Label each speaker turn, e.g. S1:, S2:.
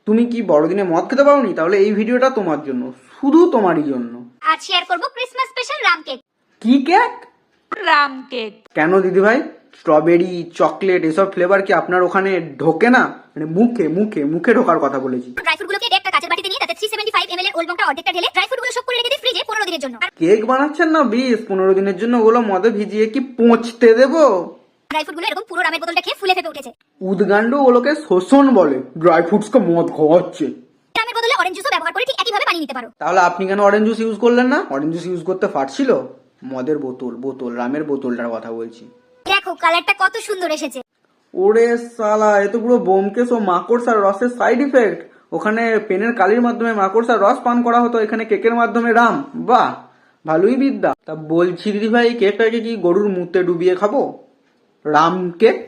S1: তুমি কি বড়দিনে মদ খেতে পারোনি? তাহলে এই ভিডিওটা তোমার জন্য, শুধু তোমারই জন্য।
S2: আজ শেয়ার করব ক্রিসমাস স্পেশাল রাম কেক।
S1: কি কেক?
S3: রাম কেক।
S1: কেন দিদি ভাই, স্ট্রবেরি চকলেট এসব ফ্লেভার কি আপনার ওখানে ঢোকে না? মানে মুখে মুখে মুখে ঢোকার কথা বলেছি।
S2: ড্রাই ফ্রুটগুলোকে একটা কাঁচের বাটিতে নিয়ে তাতে 375 ml এর ওল্ড মগটা অর্ধেকটা ঢেলে ড্রাই ফ্রুটগুলো সব করে রেখে দিই ফ্রিজে 15 দিনের জন্য।
S1: কেক বানাচ্ছেন না 20-15 দিনের জন্য, ওগুলো মদে ভিজিয়ে কি পৌঁছতে দেবো?
S2: ড্রাই ফ্রুটগুলো এরকম পুরো রামের বোতলটা খেয়ে ফুলে ফেপে উঠেছে।
S1: উদ্গান্ডু ওগুলোকে শোষণ বলে, ড্রাই ফ্রুটসকে মদ খাওয়াচ্ছে।
S2: রামের বদলে অরেঞ্জ জুসও ব্যবহার করে ঠিক একইভাবে বানিয়ে নিতে পারো।
S1: তাহলে আপনি কেন অরেঞ্জ জুস ইউজ করলেন না? অরেঞ্জ জুস ইউজ করতে পারছিল। মদের বোতল রামের বোতলটার কথা বলছি।
S2: দেখো কালারটা কত সুন্দর এসেছে।
S1: ওরে সালা, এ তো পুরো বোমকেশ ও মাকড়সার রসের সাইড ইফেক্ট। ওখানে পেনের কালির মাধ্যমে মাকড়সার রস পান করা হতো, এখানে কেকের মাধ্যমে রাম। বাহ, ভালোই বিদ্যা। তা বলছি দিদি ভাই, কেকটাকে কি গরুর মুতে ডুবিয়ে খাবো? রাম কেক।